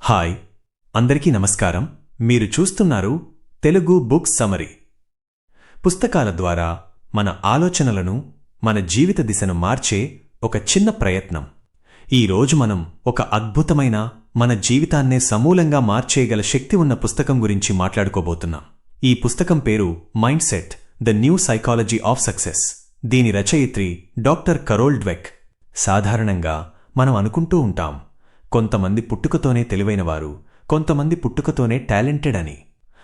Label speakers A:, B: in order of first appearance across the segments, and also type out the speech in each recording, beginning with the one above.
A: Hi అందరికీ నమస్కారం. మీరు చూస్తున్నారు తెలుగు బుక్ సమరీ. పుస్తకాల ద్వారా మన ఆలోచనలను, మన జీవిత దిశను మార్చే ఒక చిన్న ప్రయత్నం. ఈరోజు మనం ఒక అద్భుతమైన, మన జీవితాన్నే సమూలంగా మార్చేయగల శక్తి ఉన్న పుస్తకం గురించి మాట్లాడుకోబోతున్నాం. ఈ పుస్తకం పేరు mind set: the new psychology of success. దీని రచయిత్రి డాక్టర్ కరోల్ డ్వెక్. సాధారణంగా మనం అనుకుంటూ ఉంటాం, కొంతమంది పుట్టుకతోనే తెలివైనవారు, కొంతమంది పుట్టుకతోనే టాలెంటెడ్ అని.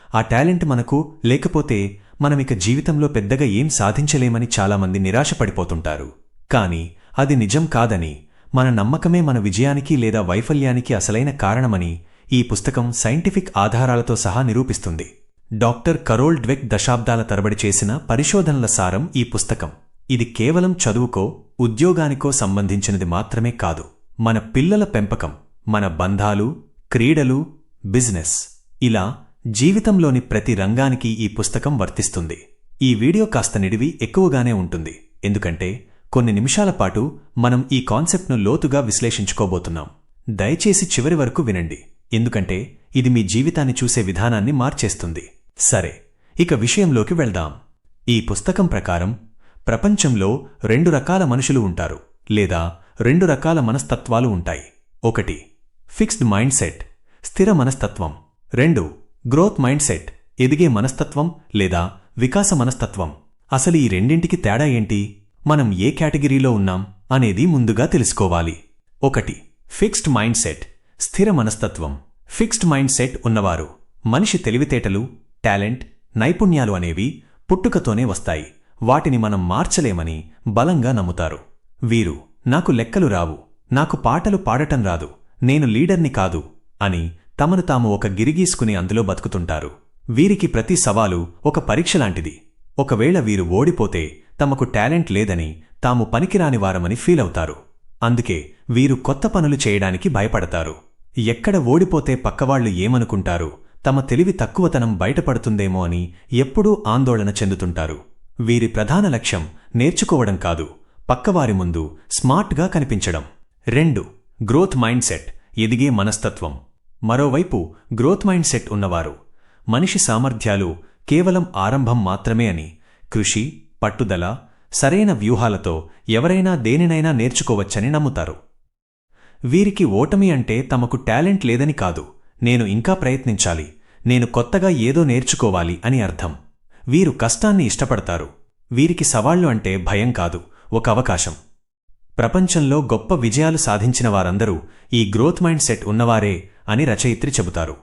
A: ఆ టాలెంట్ మనకు లేకపోతే మనమిక జీవితంలో పెద్దగా ఏం సాధించలేమని చాలామంది నిరాశపడిపోతుంటారు. కాని అది నిజం కాదని, మన నమ్మకమే మన విజయానికి లేదా వైఫల్యానికి అసలైన కారణమని ఈ పుస్తకం సైంటిఫిక్ ఆధారాలతో సహా నిరూపిస్తుంది. డాక్టర్ కరోల్ డ్వెక్ దశాబ్దాల తరబడి చేసిన పరిశోధనల సారం ఈ పుస్తకం. ఇది కేవలం చదువుకో, ఉద్యోగానికో సంబంధించినది మాత్రమే కాదు. మన పిల్లల పెంపకం, మన బంధాలు, క్రీడలు, బిజినెస్, ఇలా జీవితంలోని ప్రతి రంగానికి ఈ పుస్తకం వర్తిస్తుంది. ఈ వీడియో కాస్త నిడివి ఎక్కువగానే ఉంటుంది, ఎందుకంటే కొన్ని నిమిషాల పాటు మనం ఈ కాన్సెప్ట్ను లోతుగా విశ్లేషించుకోబోతున్నాం. దయచేసి చివరి వరకు వినండి, ఎందుకంటే ఇది మీ జీవితాన్ని చూసే విధానాన్ని మార్చేస్తుంది. సరే, ఇక విషయంలోకి వెళ్దాం. ఈ పుస్తకం ప్రకారం ప్రపంచంలో 2 రకాల మనుషులు ఉంటారు, లేదా 2 రకాల మనస్తత్వాలు ఉంటాయి. 1 ఫిక్స్డ్ మైండ్ సెట్, స్థిర మనస్తత్వం. 2 గ్రోత్ మైండ్ సెట్, ఎదిగే మనస్తత్వం లేదా వికాస మనస్తత్వం. అసలు ఈ రెండింటికి తేడా ఏంటి, మనం ఏ కేటగిరీలో ఉన్నాం అనేది ముందుగా తెలుసుకోవాలి. 1 ఫిక్స్డ్ మైండ్ సెట్, స్థిర మనస్తత్వం. ఫిక్స్డ్ మైండ్ సెట్ ఉన్నవారు మనిషి తెలివితేటలు, టాలెంట్, నైపుణ్యాలు అనేవి పుట్టుకతోనే వస్తాయి. వాటిని మనం మార్చలేమని బలంగా నమ్ముతారు. వీరు నాకు లెక్కలు రావు, నాకు పాటలు పాడటం రాదు, నేను లీడర్ని కాదు అని తమను తాము ఒక గిరిగీసుకుని అందులో బతుకుతుంటారు. వీరికి ప్రతి సవాలు ఒక పరీక్ష లాంటిది. ఒకవేళ వీరు ఓడిపోతే తమకు టాలెంట్ లేదని, తాము పనికిరాని వారమని ఫీల్ అవుతారు. అందుకే వీరు కొత్త పనులు చేయడానికి భయపడతారు. ఎక్కడ ఓడిపోతే పక్కవాళ్లు ఏమనుకుంటారు, తమ తెలివి తక్కువతనం బయటపడుతుందేమో అని ఎప్పుడూ ఆందోళన చెందుతుంటారు. వీరి ప్రధాన లక్ష్యం నేర్చుకోవడం కాదు, పక్కవారి ముందు స్మార్ట్గా కనిపించడం. 2 గ్రోత్ మైండ్ సెట్, ఎదిగే మనస్తత్వం. మరోవైపు గ్రోత్ మైండ్ సెట్ ఉన్నవారు మనిషి సామర్థ్యాలు కేవలం ఆరంభం మాత్రమే అని, కృషి, పట్టుదల, సరైన వ్యూహాలతో ఎవరైనా దేనినైనా నేర్చుకోవచ్చని నమ్ముతారు. వీరికి ఓటమి అంటే తమకు టాలెంట్ లేదని కాదు, నేను ఇంకా ప్రయత్నించాలి, నేను కొత్తగా ఏదో నేర్చుకోవాలి అని అర్థం. వీరు కష్టాన్ని ఇష్టపడతారు. వీరికి సవాళ్లు అంటే భయం కాదు, ఒక అవకాశం. ప్రపంచంలో గొప్ప విజయాలు సాధించిన వారందరూ ఈ గ్రోత్ మైండ్ సెట్ ఉన్నవారే అని రచయిత్రి చెబుతారు.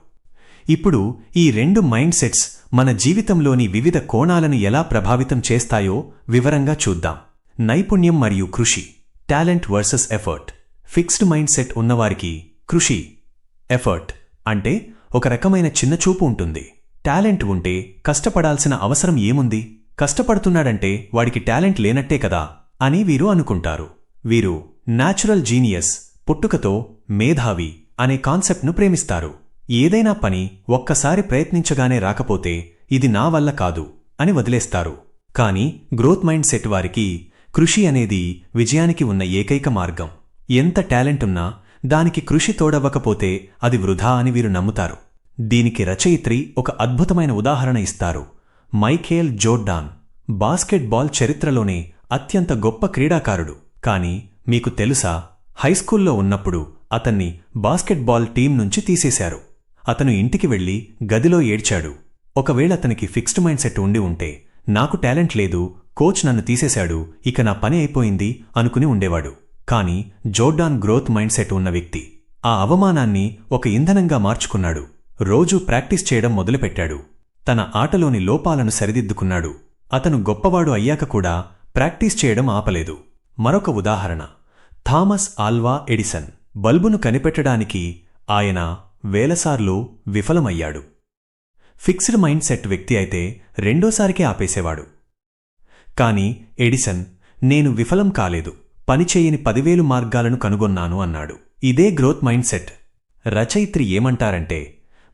A: ఇప్పుడు ఈ 2 మైండ్ సెట్స్ మన జీవితంలోని వివిధ కోణాలను ఎలా ప్రభావితం చేస్తాయో వివరంగా చూద్దాం. నైపుణ్యం మరియు కృషి, talent versus effort. Fixed mind set ఉన్నవారికి కృషి, ఎఫర్ట్ అంటే ఒక రకమైన చిన్నచూపు ఉంటుంది. టాలెంట్ ఉంటే కష్టపడాల్సిన అవసరం ఏముంది, కష్టపడుతున్నాడంటే వాడికి టాలెంట్ లేనట్టే కదా అని వీరు అనుకుంటారు. వీరు న్యాచురల్ జీనియస్, పుట్టుకతో మేధావి అనే కాన్సెప్ట్ను ప్రేమిస్తారు. ఏదైనా పని ఒక్కసారి ప్రయత్నించగానే రాకపోతే ఇది నా వల్ల కాదు అని వదిలేస్తారు. కాని గ్రోత్ మైండ్ సెట్ వారికి కృషి అనేది విజయానికి ఉన్న ఏకైక మార్గం. ఎంత టాలెంట్ ఉన్నా దానికి కృషి తోడవ్వకపోతే అది వృధా అని వీరు నమ్ముతారు. దీనికి రచయిత్రి ఒక అద్భుతమైన ఉదాహరణ ఇస్తారు. మైఖేల్ జోర్డాన్ బాస్కెట్బాల్ చరిత్రలోనే అత్యంత గొప్ప క్రీడాకారుడు. కాని మీకు తెలుసా, హైస్కూల్లో ఉన్నప్పుడు అతన్ని బాస్కెట్బాల్ టీం నుంచి తీసేశారు. అతను ఇంటికి వెళ్లి గదిలో ఏడ్చాడు. ఒకవేళ అతనికి ఫిక్స్డ్ మైండ్ సెట్ ఉండి ఉంటే, నాకు టాలెంట్ లేదు, కోచ్ నన్ను తీసేశాడు, ఇక నా పని అయిపోయింది అనుకుని ఉండేవాడు. కాని జోర్డాన్ గ్రోత్ మైండ్ సెట్ ఉన్న వ్యక్తి. ఆ అవమానాన్ని ఒక ఇంధనంగా మార్చుకున్నాడు. రోజూ ప్రాక్టీస్ చేయడం మొదలుపెట్టాడు. తన ఆటలోని లోపాలను సరిదిద్దుకున్నాడు. అతను గొప్పవాడు అయ్యాక కూడా ప్రాక్టీస్ చేయడం ఆపలేదు. మరొక ఉదాహరణ, థామస్ ఆల్వా ఎడిసన్. బల్బును కనిపెట్టడానికి ఆయన వేలసార్లు విఫలమయ్యాడు. ఫిక్స్డ్ మైండ్ సెట్ వ్యక్తి అయితే రెండోసారికే ఆపేసేవాడు. కాని ఎడిసన్, నేను విఫలం కాలేదు, పనిచేయని 10,000 మార్గాలను కనుగొన్నాను అన్నాడు. ఇదే గ్రోత్ మైండ్ సెట్. రచయిత్రి ఏమంటారంటే,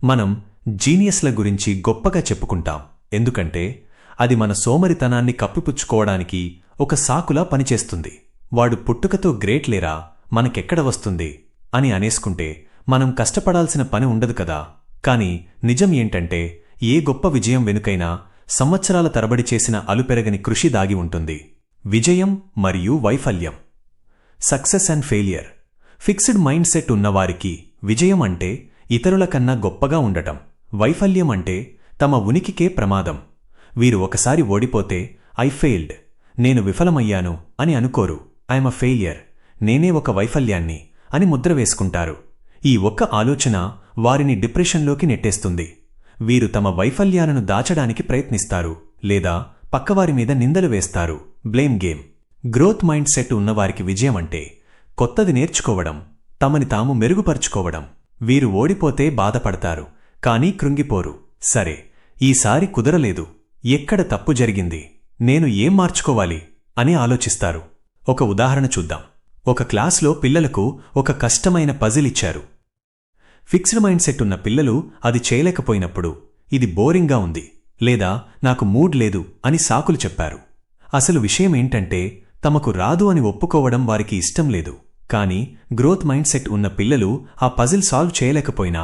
A: మనం జీనియస్ల గురించి గొప్పగా చెప్పుకుంటాం, ఎందుకంటే అది మన సోమరితనాన్ని కప్పిపుచ్చుకోవడానికి ఒక సాకులా పనిచేస్తుంది. వాడు పుట్టుకతో గ్రేట్ లేరా, మనకెక్కడ వస్తుంది అని అనేసుకుంటే మనం కష్టపడాల్సిన పని ఉండదు కదా. కాని నిజం ఏంటంటే ఏ గొప్ప విజయం వెనుకైనా సంవత్సరాల తరబడి చేసిన అలుపెరగని కృషి దాగి ఉంటుంది. విజయం మరియు వైఫల్యం. Success and failure. Fixed mind set ఉన్నవారికి విజయం అంటే ఇతరుల కన్నా గొప్పగా ఉండటం, వైఫల్యం అంటే తమ ఉనికికే ప్రమాదం. వీరు ఒకసారి ఓడిపోతే ఐ ఫెయిల్డ్, నేను విఫలమయ్యాను అని అనుకోరు. ఐఎమ్ అ ఫెయిలియర్, నేనే ఒక వైఫల్యాన్ని అని ముద్ర వేసుకుంటారు. ఈ ఒక్క ఆలోచన వారిని డిప్రెషన్లోకి నెట్టేస్తుంది. వీరు తమ వైఫల్యాలను దాచడానికి ప్రయత్నిస్తారు లేదా పక్కవారి మీద నిందలు వేస్తారు. Blame game. Growth mind set ఉన్నవారికి విజయం అంటే కొత్తది నేర్చుకోవడం, తమని తాము మెరుగుపరుచుకోవడం. వీరు ఓడిపోతే బాధపడతారు, కానీ కృంగిపోరు. సరే, ఈసారి కుదరలేదు, ఎక్కడ తప్పు జరిగింది, నేను ఏం మార్చుకోవాలి అని ఆలోచిస్తారు. ఒక ఉదాహరణ చూద్దాం. ఒక క్లాస్లో పిల్లలకు ఒక కష్టమైన పజిల్ ఇచ్చారు. ఫిక్స్డ్ మైండ్ సెట్ ఉన్న పిల్లలు అది చేయలేకపోయినప్పుడు ఇది బోరింగ్గా ఉంది లేదా నాకు మూడ్ లేదు అని సాకులు చెప్పారు. అసలు విషయమేంటంటే తమకు రాదు అని ఒప్పుకోవడం వారికి ఇష్టం లేదు. కానీ గ్రోత్ మైండ్ సెట్ ఉన్న పిల్లలు ఆ పజిల్ సాల్వ్ చేయలేకపోయినా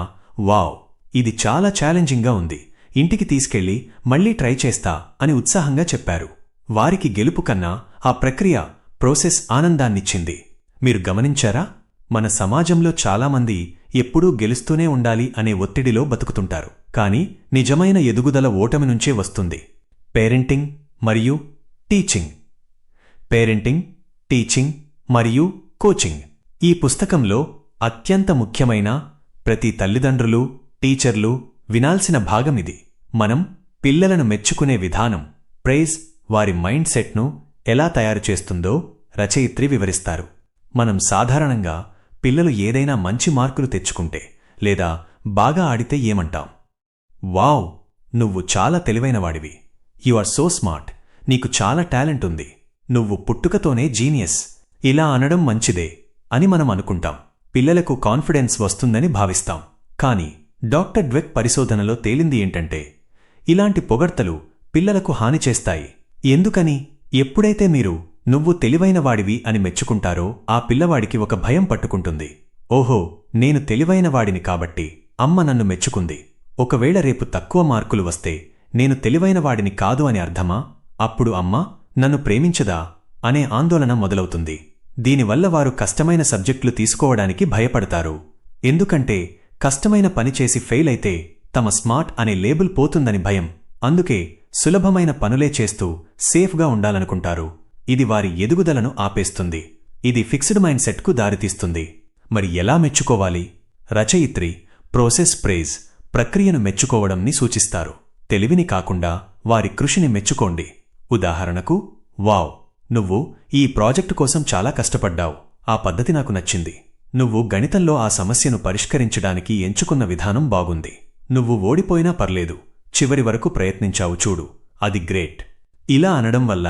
A: వావ్, ఇది చాలా ఛాలెంజింగ్గా ఉంది, ఇంటికి తీసుకెళ్లి మళ్లీ ట్రై చేస్తా అని ఉత్సాహంగా చెప్పారు. వారికి గెలుపు కన్నా ఆ ప్రక్రియ, ప్రోసెస్ ఆనందాన్నిచ్చింది. మీరు గమనించారా? మన సమాజంలో చాలామంది ఎప్పుడూ గెలుస్తూనే ఉండాలి అనే ఒత్తిడిలో బతుకుతుంటారు. కానీ నిజమైన ఎదుగుదల ఓటమి నుంచే వస్తుంది. పేరెంటింగ్ మరియు టీచింగ్. పేరెంటింగ్, టీచింగ్ మరియు కోచింగ్. ఈ పుస్తకంలో అత్యంత ముఖ్యమైన, ప్రతి తల్లిదండ్రులు, టీచర్లు వినాల్సిన భాగమిది. మనం పిల్లలను మెచ్చుకునే విధానం, ప్రైజ్, వారి మైండ్ సెట్ను ఎలా తయారు చేస్తుందో రచయిత్రి వివరిస్తారు. మనం సాధారణంగా పిల్లలు ఏదైనా మంచి మార్కులు తెచ్చుకుంటే లేదా బాగా ఆడితే ఏమంటాం? వావ్, నువ్వు చాలా తెలివైనవాడివి, యు ఆర్ సో స్మార్ట్, నీకు చాలా టాలెంట్ ఉంది, నువ్వు పుట్టుకతోనే జీనియస్, ఇలా అనడం మంచిదే అని మనం అనుకుంటాం. పిల్లలకు కాన్ఫిడెన్స్ వస్తుందని భావిస్తాం. కానీ డాక్టర్ డ్వెక్ పరిశోధనలో తేలింది ఏంటంటే ఇలాంటి పొగడ్తలు పిల్లలకు హాని చేస్తాయి. ఎందుకని? ఎప్పుడైతే మీరు నువ్వు తెలివైనవాడివి అని మెచ్చుకుంటారో ఆ పిల్లవాడికి ఒక భయం పట్టుకుంటుంది. ఓహో, నేను తెలివైనవాడిని కాబట్టి అమ్మ నన్ను మెచ్చుకుంది, ఒకవేళ రేపు తక్కువ మార్కులు వస్తే నేను తెలివైనవాడిని కాదు అని అర్థమా? అప్పుడు అమ్మ నన్ను ప్రేమించదా అనే ఆందోళన మొదలవుతుంది. దీనివల్ల వారు కష్టమైన సబ్జెక్టులు తీసుకోవడానికి భయపడతారు. ఎందుకంటే కష్టమైన పనిచేసి ఫెయిల్ అయితే తమ స్మార్ట్ అనే లేబుల్ పోతుందని భయం. అందుకే సులభమైన పనులే చేస్తూ సేఫ్గా ఉండాలనుకుంటారు. ఇది వారి ఎదుగుదలను ఆపేస్తుంది. ఇది ఫిక్స్డ్ మైండ్ సెట్కు దారితీస్తుంది. మరి ఎలా మెచ్చుకోవాలి? రచయిత్రి ప్రోసెస్ ప్రైజ్, ప్రక్రియను మెచ్చుకోవడంని సూచిస్తారు. తెలివిని కాకుండా వారి కృషిని మెచ్చుకోండి. ఉదాహరణకు, వావ్, నువ్వు ఈ ప్రాజెక్టు కోసం చాలా కష్టపడ్డావు, ఆ పద్ధతి నాకు నచ్చింది. నువ్వు గణితంలో ఆ సమస్యను పరిష్కరించడానికి ఎంచుకున్న విధానం బాగుంది. నువ్వు ఓడిపోయినా పర్లేదు, చివరి వరకు ప్రయత్నించావు చూడు, అది గ్రేట్. ఇలా అనడం వల్ల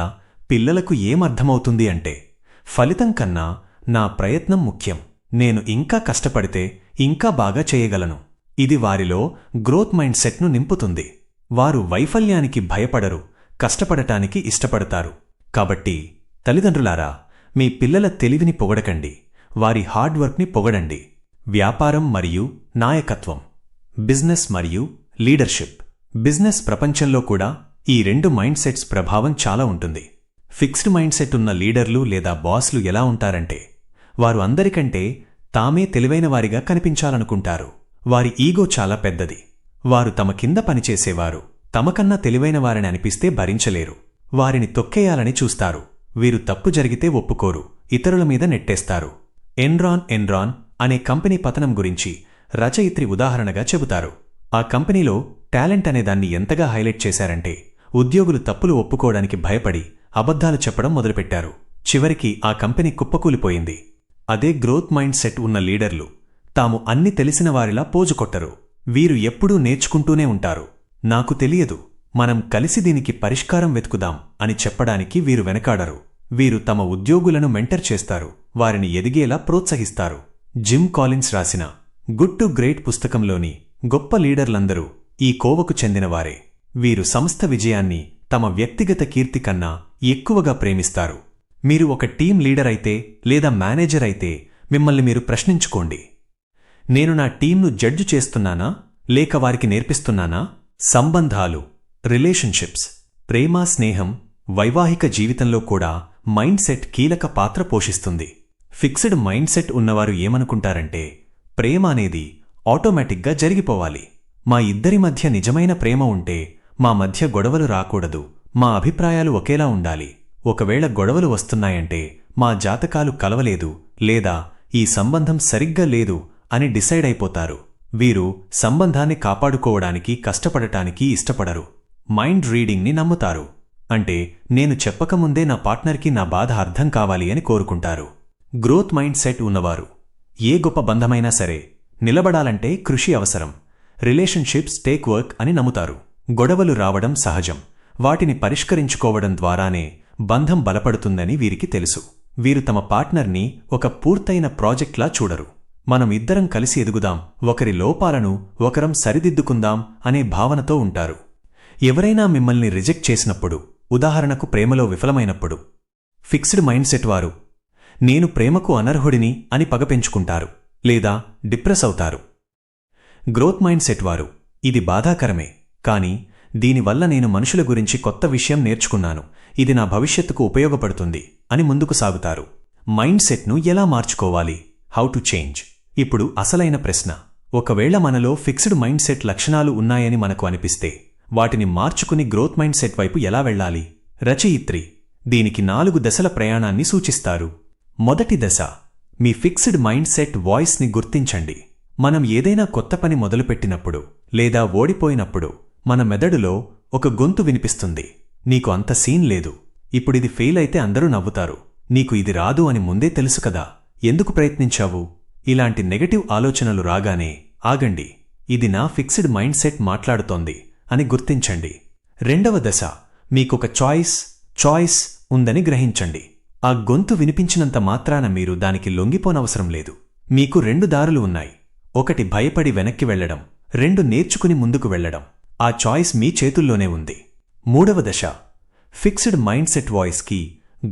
A: పిల్లలకు ఏమర్థమవుతుంది అంటే ఫలితం కన్నా నా ప్రయత్నం ముఖ్యం, నేను ఇంకా కష్టపడితే ఇంకా బాగా చేయగలను. ఇది వారిలో గ్రోత్ మైండ్ సెట్ను నింపుతుంది. వారు వైఫల్యానికి భయపడరు, కష్టపడటానికి ఇష్టపడతారు. కాబట్టి తల్లిదండ్రులారా, మీ పిల్లల తెలివిని పొగడకండి, వారి హార్డ్ వర్క్ని పొగడండి. వ్యాపారం మరియు నాయకత్వం. బిజినెస్ మరియు లీడర్షిప్. బిజినెస్ ప్రపంచంలో కూడా ఈ రెండు మైండ్ సెట్స్ ప్రభావం చాలా ఉంటుంది. ఫిక్స్డ్ మైండ్ సెట్ ఉన్న లీడర్లు లేదా బాస్లు ఎలా ఉంటారంటే వారు అందరికంటే తామే తెలివైనవారిగా కనిపించాలనుకుంటారు. వారి ఈగో చాలా పెద్దది. వారు తమ కింద పనిచేసేవారు తమకన్నా తెలివైనవారని అనిపిస్తే భరించలేరు. వారిని తొక్కేయాలని చూస్తారు. వీరు తప్పు జరిగితే ఒప్పుకోరు, ఇతరుల మీద నెట్టేస్తారు. ఎన్రాన్ అనే కంపెనీ పతనం గురించి రచయిత్రి ఉదాహరణగా చెబుతారు. ఆ కంపెనీలో టాలెంట్ అనేదాన్ని ఎంతగా హైలైట్ చేశారంటే ఉద్యోగులు తప్పులు ఒప్పుకోవడానికి భయపడి అబద్ధాలు చెప్పడం మొదలుపెట్టారు. చివరికి ఆ కంపెనీ కుప్పకూలిపోయింది. అదే గ్రోత్ మైండ్ సెట్ ఉన్న లీడర్లు తాము అన్ని తెలిసిన వారిలా పోజు కొట్టరు. వీరు ఎప్పుడూ నేర్చుకుంటూనే ఉంటారు. నాకు తెలియదు, మనం కలిసి దీనికి పరిష్కారం వెతుకుదాం అని చెప్పడానికి వీరు వెనకాడరు. వీరు తమ ఉద్యోగులను మెంటర్ చేస్తారు, వారిని ఎదిగేలా ప్రోత్సహిస్తారు. జిమ్ కాలిన్స్ రాసిన గుడ్ టు గ్రేట్ పుస్తకంలోని గొప్ప లీడర్లందరూ ఈ కోవకు చెందినవారే. వీరు సంస్థ విజయాన్ని తమ వ్యక్తిగత కీర్తి కన్నా ఎక్కువగా ప్రేమిస్తారు. మీరు ఒక టీం లీడర్ అయితే లేదా మేనేజర్ అయితే మిమ్మల్ని మీరు ప్రశ్నించుకోండి, నేను నా టీంను జడ్జు చేస్తున్నానా లేక వారికి నేర్పిస్తున్నానా? సంబంధాలు, రిలేషన్షిప్స్, ప్రేమ, స్నేహం, వైవాహిక జీవితంలో కూడా మైండ్ సెట్ కీలక పాత్ర పోషిస్తుంది. ఫిక్స్డ్ మైండ్ సెట్ ఉన్నవారు ఏమనుకుంటారంటే ప్రేమ అనేది ఆటోమేటిక్గా జరిగిపోవాలి. మా ఇద్దరి మధ్య నిజమైన ప్రేమ ఉంటే మా మధ్య గొడవలు రాకూడదు, మా అభిప్రాయాలు ఒకేలా ఉండాలి. ఒకవేళ గొడవలు వస్తున్నాయంటే మా జాతకాలు కలవలేదు లేదా ఈ సంబంధం సరిగ్గా లేదు అని డిసైడ్ అయిపోతారు. వీరు సంబంధాన్ని కాపాడుకోవడానికి కష్టపడటానికి ఇష్టపడరు. మైండ్ రీడింగ్ని నమ్ముతారు. అంటే నేను చెప్పకముందే నా పార్ట్నర్కి నా బాధ అర్థం కావాలి అని కోరుకుంటారు. గ్రోత్ మైండ్ సెట్ ఉన్నవారు ఏ గొప్ప బంధమైనా సరే నిలబడాలంటే కృషి అవసరం. రిలేషన్షిప్స్ టేక్ వర్క్ అని నమ్ముతారు. గొడవలు రావడం సహజం, వాటిని పరిష్కరించుకోవడం ద్వారానే బంధం బలపడుతుందని వీరికి తెలుసు. వీరు తమ పార్ట్నర్ని ఒక పూర్తయిన ప్రాజెక్ట్లా చూడరు. మనం ఇద్దరం కలిసి ఎదుగుదాం, ఒకరి లోపాలను ఒకరం సరిదిద్దుకుందాం అనే భావనతో ఉంటారు. ఎవరైనా మిమ్మల్ని రిజెక్ట్ చేసినప్పుడు, ఉదాహరణకు ప్రేమలో విఫలమైనప్పుడు, ఫిక్స్డ్ మైండ్ సెట్ వారు నేను ప్రేమకు అనర్హుడిని అని పగ పెంచుకుంటారు లేదా డిప్రెస్ అవుతారు. గ్రోత్ మైండ్ సెట్ వారు ఇది బాధాకరమే, కానీ దీనివల్ల నేను మనుషుల గురించి కొత్త విషయం నేర్చుకున్నాను, ఇది నా భవిష్యత్తుకు ఉపయోగపడుతుంది అని ముందుకు సాగుతారు. మైండ్ సెట్ను ఎలా మార్చుకోవాలి? How to change? ఇప్పుడు అసలైన ప్రశ్న. ఒకవేళ మనలో ఫిక్స్డ్ మైండ్ సెట్ లక్షణాలు ఉన్నాయని మనకు అనిపిస్తే వాటిని మార్చుకుని గ్రోత్ మైండ్ సెట్ వైపు ఎలా వెళ్ళాలి? రచయిత్రి దీనికి 4 దశల ప్రయాణాన్ని సూచిస్తారు. మొదటి దశ, మీ ఫిక్స్డ్ మైండ్ సెట్ వాయిస్ని గుర్తించండి. మనం ఏదైనా కొత్త పని మొదలుపెట్టినప్పుడు లేదా ఓడిపోయినప్పుడు మన మెదడులో ఒక గొంతు వినిపిస్తుంది. నీకు అంత సీన్ లేదు, ఇప్పుడిది ఫెయిల్ అయితే అందరూ నవ్వుతారు, నీకు ఇది రాదు అని ముందే తెలుసు కదా, ఎందుకు ప్రయత్నించావు? ఇలాంటి నెగటివ్ ఆలోచనలు రాగానే ఆగండి, ఇది నా ఫిక్స్డ్ మైండ్ సెట్ మాట్లాడుతోంది అని గుర్తించండి. రెండవ దశ, మీకొక చాయిస్ ఉందని గ్రహించండి. ఆ గొంతు వినిపించినంత మాత్రాన మీరు దానికి లొంగిపోనవసరం లేదు. మీకు 2 దారులు ఉన్నాయి. ఒకటి భయపడి వెనక్కి వెళ్లడం, 2 నేర్చుకుని ముందుకు వెళ్లడం. ఆ చాయిస్ మీ చేతుల్లోనే ఉంది. మూడవ దశ, ఫిక్స్డ్ మైండ్ సెట్ వాయిస్కి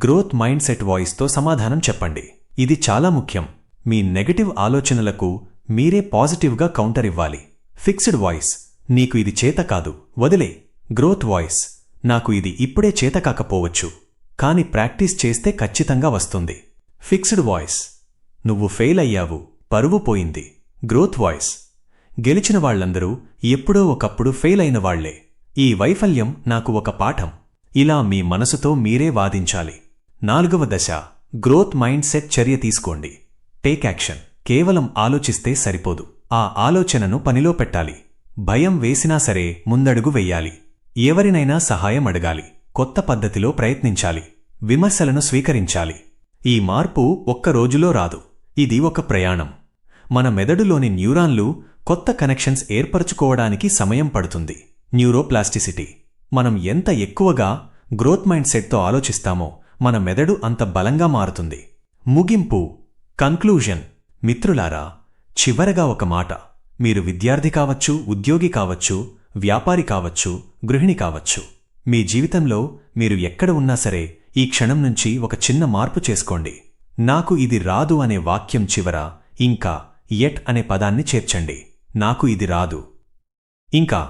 A: గ్రోత్ మైండ్ సెట్ వాయిస్తో సమాధానం చెప్పండి. ఇది చాలా ముఖ్యం. మీ నెగటివ్ ఆలోచనలకు మీరే పాజిటివ్గా కౌంటర్ ఇవ్వాలి. ఫిక్స్డ్ వాయిస్, నీకు ఇది చేత కాదు, వదిలే. గ్రోత్ వాయిస్, నాకు ఇది ఇప్పుడే చేత కాకపోవచ్చు, కాని ప్రాక్టీస్ చేస్తే ఖచ్చితంగా వస్తుంది. ఫిక్స్డ్ వాయిస్, నువ్వు ఫెయిల్ అయ్యావు, పరువు పోయింది. గ్రోత్ వాయిస్, గెలిచిన వాళ్లందరూ ఎప్పుడో ఒకప్పుడు ఫెయిల్ అయిన వాళ్లే. ఈ వైఫల్యం నాకు ఒక పాఠం. ఇలా మీ మనసుతో మీరే వాదించాలి. 4వ దశ, గ్రోత్ మైండ్ సెట్ చర్య తీసుకోండి. Take action. కేవలం ఆలోచిస్తే సరిపోదు, ఆ ఆలోచనను పనిలో పెట్టాలి. భయం వేసినా సరే ముందడుగు వెయ్యాలి. ఎవరినైనా సహాయం అడగాలి. కొత్త పద్ధతిలో ప్రయత్నించాలి. విమర్శలను స్వీకరించాలి. ఈ మార్పు ఒక్క రోజులో రాదు, ఇది ఒక ప్రయాణం. మన మెదడులోని న్యూరాన్లు కొత్త కనెక్షన్స్ ఏర్పరచుకోవడానికి సమయం పడుతుంది. న్యూరోప్లాస్టిసిటీ. మనం ఎంత ఎక్కువగా గ్రోత్ మైండ్ సెట్తో ఆలోచిస్తామో మన మెదడు అంత బలంగా మారుతుంది. ముగింపు, కన్క్లూజన్. మిత్రులారా, చివరగా ఒక మాట. మీరు విద్యార్థి కావచ్చు, ఉద్యోగి కావచ్చు, వ్యాపారి కావచ్చు, గృహిణి కావచ్చు. మీ జీవితంలో మీరు ఎక్కడ ఉన్నా సరే ఈ క్షణం నుంచి ఒక చిన్న మార్పు చేసుకోండి. నాకు ఇది రాదు అనే వాక్యం చివర ఇంకా యెట్ అనే పదాన్ని చేర్చండి. నాకు ఇది రాదు, ఇంకా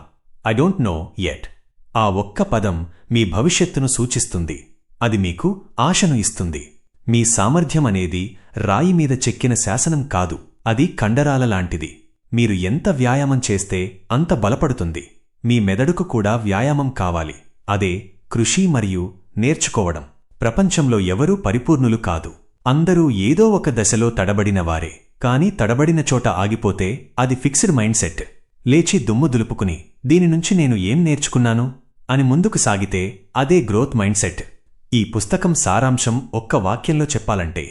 A: ఐ డోంట్ నో యెట్. ఆ ఒక్క పదం మీ భవిష్యత్తును సూచిస్తుంది. అది మీకు ఆశను ఇస్తుంది. మీ సామర్థ్యం అనేది రాయి మీద చెక్కిన శాసనం కాదు, అది కండరాల లాంటిది. మీరు ఎంత వ్యాయామం చేస్తే అంత బలపడుతుంది. మీ మెదడుకు కూడా వ్యాయామం కావాలి. అదే కృషి మరియు నేర్చుకోవడం. ప్రపంచంలో ఎవరూ పరిపూర్ణులు కాదు. అందరూ ఏదో ఒక దశలో తడబడినవారే. కానీ తడబడిన చోట ఆగిపోతే అది ఫిక్స్డ్ మైండ్ సెట్. లేచి దుమ్ము దులుపుకుని దీని నుంచి నేను ఏం నేర్చుకున్నాను అని ముందుకు సాగితే అదే గ్రోత్ మైండ్ సెట్. ఈ పుస్తకం సారాంశం ఒక్క వాక్యంలో చెప్పాలంటే,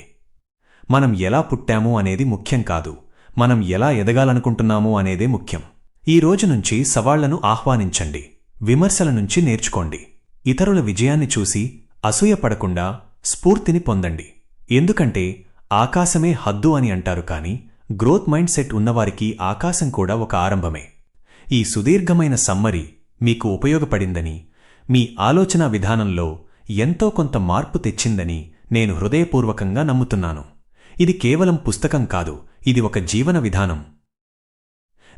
A: మనం ఎలా పుట్టాము అనేది ముఖ్యం కాదు, మనం ఎలా ఎదగాలనుకుంటున్నాము అనేదే ముఖ్యం. ఈ రోజు నుంచి సవాళ్లను ఆహ్వానించండి. విమర్శల నుంచి నేర్చుకోండి. ఇతరుల విజయాన్ని చూసి అసూయపడకుండా స్ఫూర్తిని పొందండి. ఎందుకంటే ఆకాశమే హద్దు అని అంటారు, కానీ గ్రోత్ మైండ్ సెట్ ఉన్నవారికి ఆకాశం కూడా ఒక ఆరంభమే. ఈ సుదీర్ఘమైన సమ్మరీ మీకు ఉపయోగపడిందని, మీ ఆలోచనా విధానంలో ఎంతో కొంత మార్పు తెచ్చిందని నేను హృదయపూర్వకంగా నమ్ముతున్నాను. ఇది కేవలం పుస్తకం కాదు, ఇది ఒక జీవన విధానం.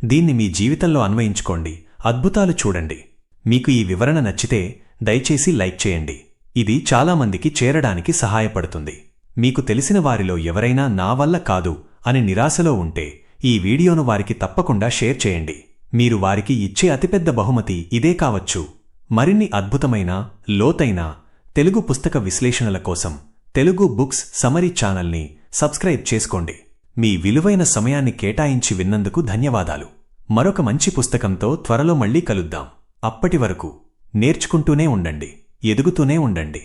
A: దీన్ని మీ జీవితంలో అన్వయించుకోండి, అద్భుతాలు చూడండి. మీకు ఈ వివరణ నచ్చితే దయచేసి లైక్ చేయండి. ఇది చాలామందికి చేరడానికి సహాయపడుతుంది. మీకు తెలిసిన వారిలో ఎవరైనా నా వల్ల కాదు అని నిరాశలో ఉంటే ఈ వీడియోను వారికి తప్పకుండా షేర్ చేయండి. మీరు వారికి ఇచ్చే అతిపెద్ద బహుమతి ఇదే కావచ్చు. మరిన్ని అద్భుతమైన, లోతైన తెలుగు పుస్తక విశ్లేషణల కోసం తెలుగు బుక్స్ సమరీ ఛానల్ని సబ్స్క్రైబ్ చేసుకోండి. మీ విలువైన సమయాన్ని కేటాయించి విన్నందుకు ధన్యవాదాలు. మరొక మంచి పుస్తకంతో త్వరలో మళ్ళీ కలుద్దాం. అప్పటి వరకు నేర్చుకుంటూనే ఉండండి, ఎదుగుతూనే ఉండండి.